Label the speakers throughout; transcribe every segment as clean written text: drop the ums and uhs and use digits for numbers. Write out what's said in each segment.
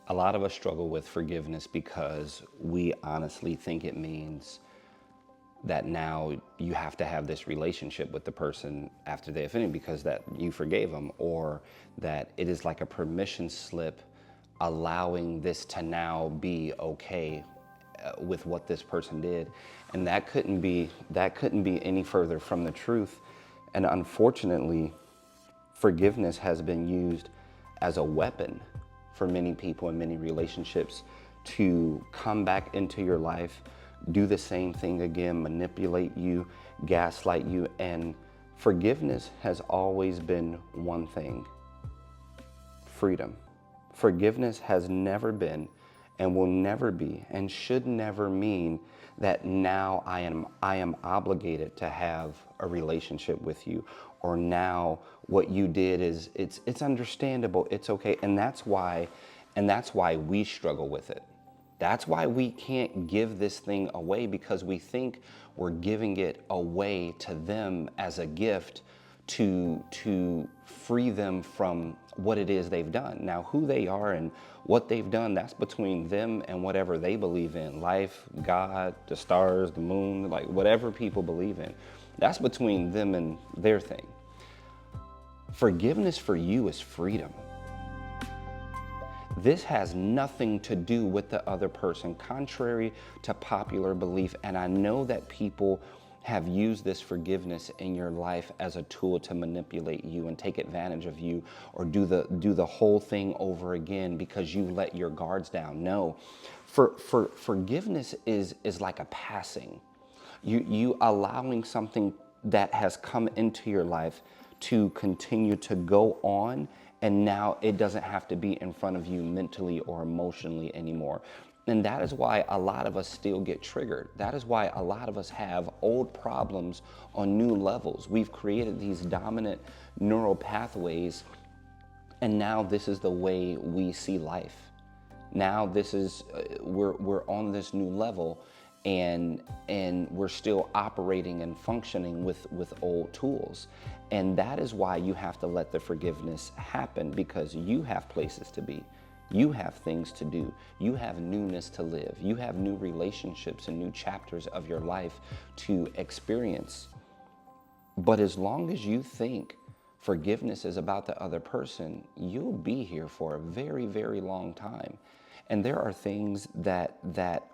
Speaker 1: A lot of us struggle with forgiveness because we honestly think it means that now you have to have this relationship with the person after they offended because that you forgave them, or that it is like a permission slip allowing this to now be okay with what this person did. And that couldn't be any further from the truth. And unfortunately, forgiveness has been used as a weapon for many people in many relationships to come back into your life, do the same thing again, manipulate you, gaslight you. And forgiveness has always been one thing: freedom. Forgiveness has never been and will never be and should never mean that now I am obligated to have a relationship with you, or now what you did is it's understandable, it's okay. And that's why we struggle with it. That's why we can't give this thing away, because we think we're giving it away to them as a gift to free them from what it is they've done. Now, who they are and what they've done, that's between them and whatever they believe in. Life, God, the stars, the moon, like whatever people believe in. That's between them and their thing. Forgiveness for you is freedom. This has nothing to do with the other person, contrary to popular belief. And I know that people have used this forgiveness in your life as a tool to manipulate you and take advantage of you, or do the whole thing over again because you let your guards down. No, forgiveness is like a passing. You allowing something that has come into your life to continue to go on, and now it doesn't have to be in front of you mentally or emotionally anymore. And that is why a lot of us still get triggered. That is why a lot of us have old problems on new levels. We've created these dominant neural pathways, and now this is the way we see life. Now this is we're on this new level, and we're still operating and functioning with old tools. And that is why you have to let the forgiveness happen, because you have places to be. You have things to do. You have newness to live. You have new relationships and new chapters of your life to experience. But as long as you think forgiveness is about the other person, you'll be here for a very, very long time. And there are things that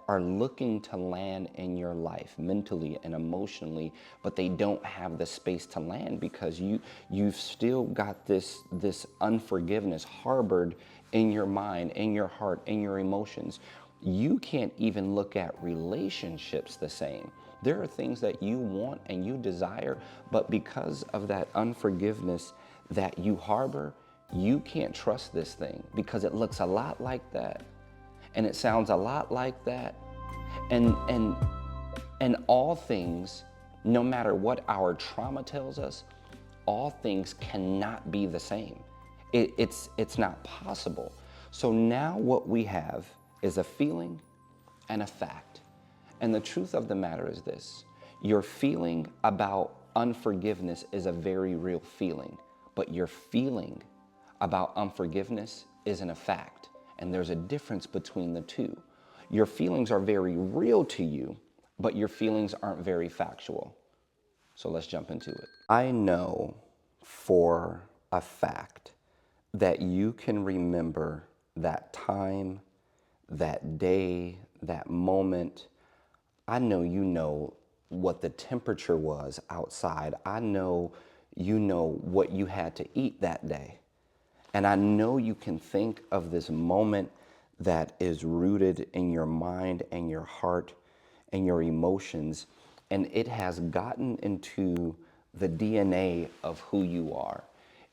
Speaker 1: are looking to land in your life mentally and emotionally, but they don't have the space to land because you've still got this unforgiveness harbored in your mind, in your heart, in your emotions. You can't even look at relationships the same. There are things that you want and you desire, but because of that unforgiveness that you harbor, you can't trust this thing because it looks a lot like that. And it sounds a lot like that. And all things, no matter what our trauma tells us, all things cannot be the same. It's not possible. So now what we have is a feeling and a fact. And the truth of the matter is this: your feeling about unforgiveness is a very real feeling, but your feeling about unforgiveness isn't a fact. And there's a difference between the two. Your feelings are very real to you, but your feelings aren't very factual. So let's jump into it. I know for a fact that you can remember that time, that day, that moment. I know you know what the temperature was outside. I know you know what you had to eat that day. And I know you can think of this moment that is rooted in your mind and your heart and your emotions, and it has gotten into the DNA of who you are.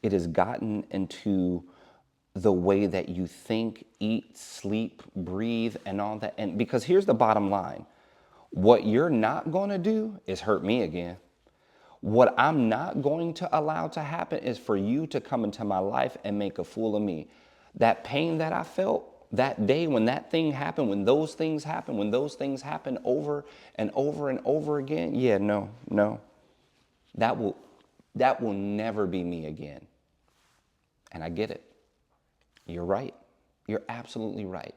Speaker 1: It has gotten into the way that you think, eat, sleep, breathe, and all that. And because here's the bottom line: what you're not going to do is hurt me again. What I'm not going to allow to happen is for you to come into my life and make a fool of me. That pain that I felt that day when that thing happened, when those things happen over and over and over again, yeah, no. That will never be me again. And I get it. You're right. You're absolutely right.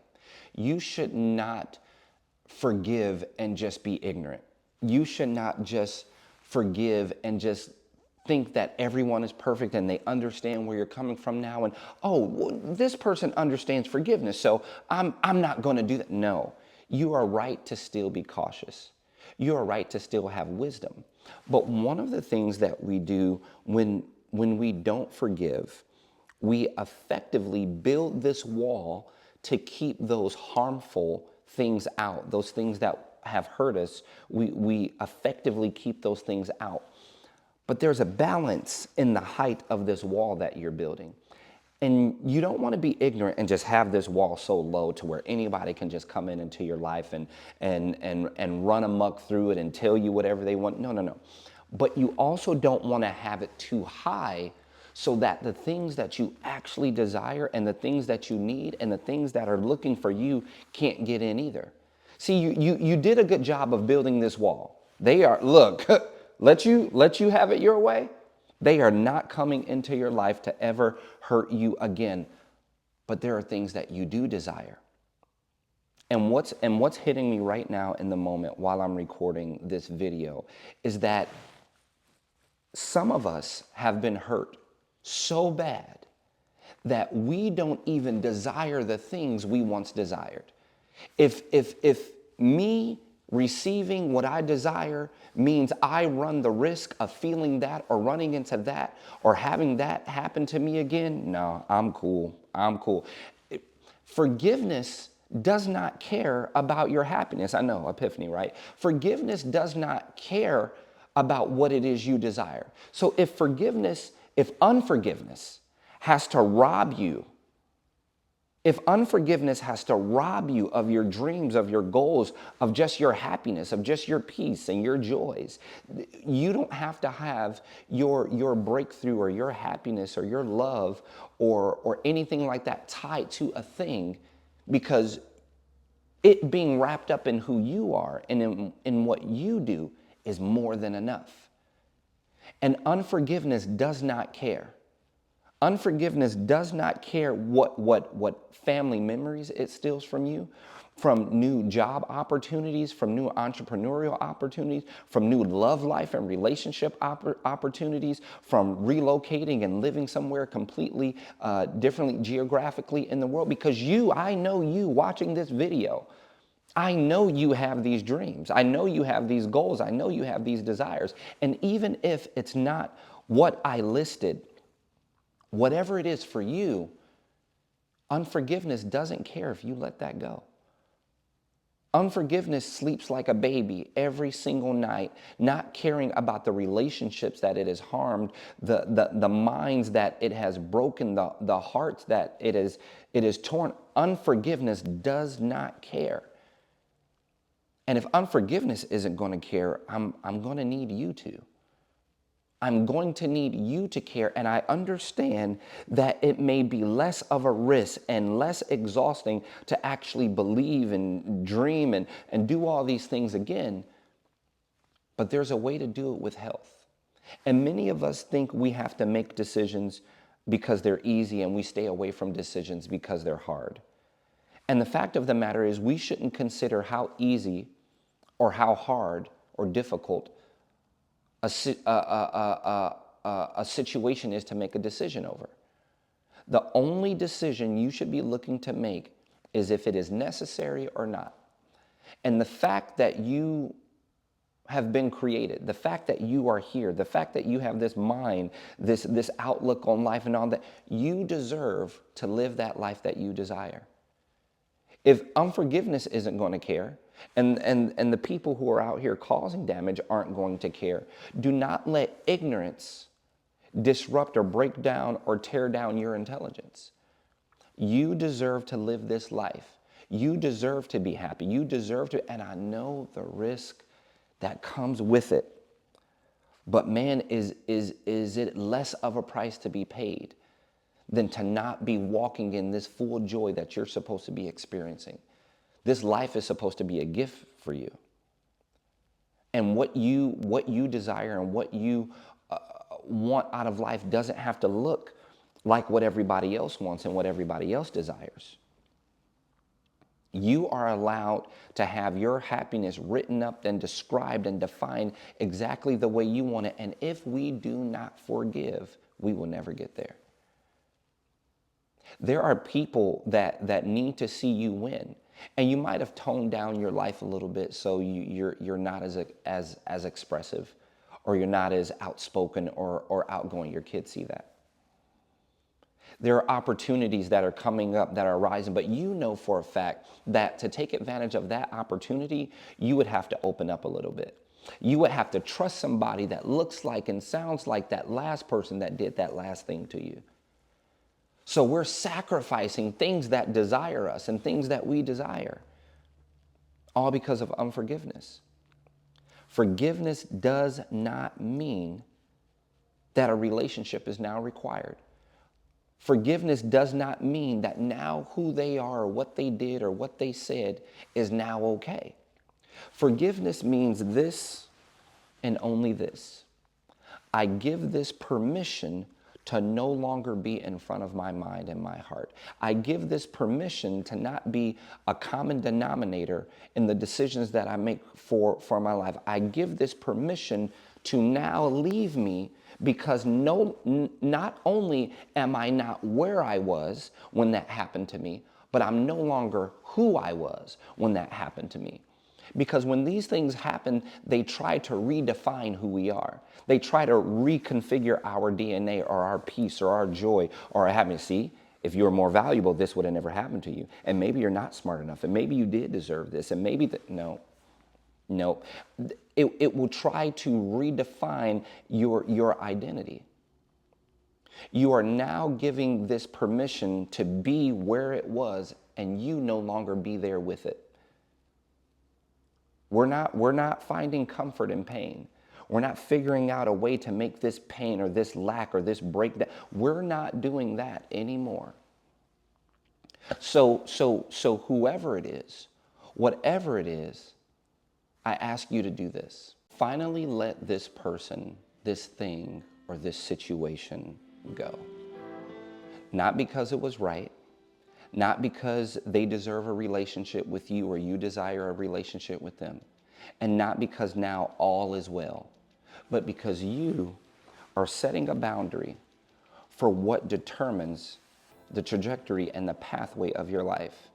Speaker 1: You should not forgive and just be ignorant. You should not just forgive and just think that everyone is perfect and they understand where you're coming from now, and oh, well, this person understands forgiveness, so I'm not going to do that. No, you are right to still be cautious. You are right to still have wisdom. But one of the things that we do when we don't forgive, we effectively build this wall to keep those harmful things out, those things that have hurt us. We effectively keep those things out. But there's a balance in the height of this wall that you're building. And you don't want to be ignorant and just have this wall so low to where anybody can just come into your life and run amok through it and tell you whatever they want. No, no, no. But you also don't want to have it too high so that the things that you actually desire and the things that you need and the things that are looking for you can't get in either. See, you did a good job of building this wall. They are, look, let you have it your way. They are not coming into your life to ever hurt you again. But there are things that you do desire. And what's hitting me right now in the moment while I'm recording this video is that some of us have been hurt so bad that we don't even desire the things we once desired. If me receiving what I desire means I run the risk of feeling that or running into that or having that happen to me again, no, I'm cool. I'm cool. Forgiveness does not care about your happiness. I know, epiphany, right? Forgiveness does not care about what it is you desire. So if unforgiveness has to rob you, if unforgiveness has to rob you of your dreams, of your goals, of just your happiness, of just your peace and your joys, you don't have to have your breakthrough or your happiness or your love or anything like that tied to a thing, because it being wrapped up in who you are and in what you do is more than enough. And unforgiveness does not care. Unforgiveness does not care what family memories it steals from you, from new job opportunities, from new entrepreneurial opportunities, from new love life and relationship opportunities, from relocating and living somewhere completely differently geographically in the world. Because I know you watching this video, I know you have these dreams. I know you have these goals. I know you have these desires. And even if it's not what I listed, whatever it is for you, unforgiveness doesn't care if you let that go. Unforgiveness sleeps like a baby every single night, not caring about the relationships that it has harmed, the minds that it has broken, the hearts that it is torn. Unforgiveness does not care. And if unforgiveness isn't going to care, I'm going to need you to. I'm going to need you to care. And I understand that it may be less of a risk and less exhausting to actually believe and dream and do all these things again. But there's a way to do it with health. And many of us think we have to make decisions because they're easy, and we stay away from decisions because they're hard. And the fact of the matter is, we shouldn't consider how easy or how hard or difficult a situation is to make a decision over. The only decision you should be looking to make is if it is necessary or not. And the fact that you have been created, the fact that you are here, the fact that you have this mind, this outlook on life and all that, you deserve to live that life that you desire. If unforgiveness isn't going to care, and the people who are out here causing damage aren't going to care, do not let ignorance disrupt or break down or tear down your intelligence. You deserve to live this life. You deserve to be happy. You deserve to, and I know the risk that comes with it. But man, is it less of a price to be paid than to not be walking in this full joy that you're supposed to be experiencing? This life is supposed to be a gift for you. And what you desire and what you want out of life doesn't have to look like what everybody else wants and what everybody else desires. You are allowed to have your happiness written up and described and defined exactly the way you want it. And if we do not forgive, we will never get there. There are people that need to see you win. And you might have toned down your life a little bit so you're not as expressive, or you're not as outspoken or outgoing. Your kids see that. There are opportunities that are coming up, that are rising, but you know for a fact that to take advantage of that opportunity, you would have to open up a little bit. You would have to trust somebody that looks like and sounds like that last person that did that last thing to you. So we're sacrificing things that desire us and things that we desire, all because of unforgiveness. Forgiveness does not mean that a relationship is now required. Forgiveness does not mean that now who they are or what they did or what they said is now okay. Forgiveness means this and only this. I give this permission to no longer be in front of my mind and my heart. I give this permission to not be a common denominator in the decisions that I make for my life. I give this permission to now leave me, because not only am I not where I was when that happened to me, but I'm no longer who I was when that happened to me. Because when these things happen, they try to redefine who we are. They try to reconfigure our DNA or our peace or our joy or our happiness. See, if you were more valuable, this would have never happened to you. And maybe you're not smart enough, and maybe you did deserve this, and maybe no. It will try to redefine your identity. You are now giving this permission to be where it was, and you no longer be there with it. We're not finding comfort in pain. We're not figuring out a way to make this pain or this lack or this breakdown. We're not doing that anymore. So whoever it is, whatever it is, I ask you to do this. Finally let this person, this thing, or this situation go. Not because it was right, not because they deserve a relationship with you or you desire a relationship with them, and not because now all is well, but because you are setting a boundary for what determines the trajectory and the pathway of your life.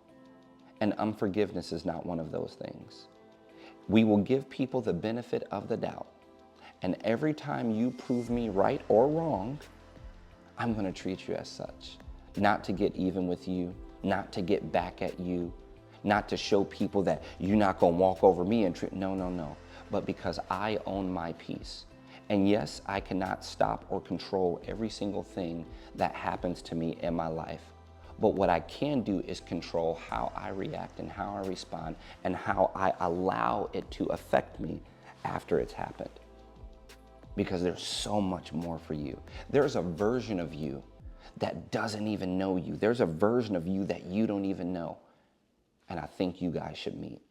Speaker 1: And unforgiveness is not one of those things. We will give people the benefit of the doubt. And every time you prove me right or wrong, I'm going to treat you as such. Not to get even with you, not to get back at you, not to show people that you're not going to walk over me and treat. No. But because I own my peace. And yes, I cannot stop or control every single thing that happens to me in my life. But what I can do is control how I react and how I respond and how I allow it to affect me after it's happened. Because there's so much more for you. There's a version of you that doesn't even know you. There's a version of you that you don't even know. And I think you guys should meet.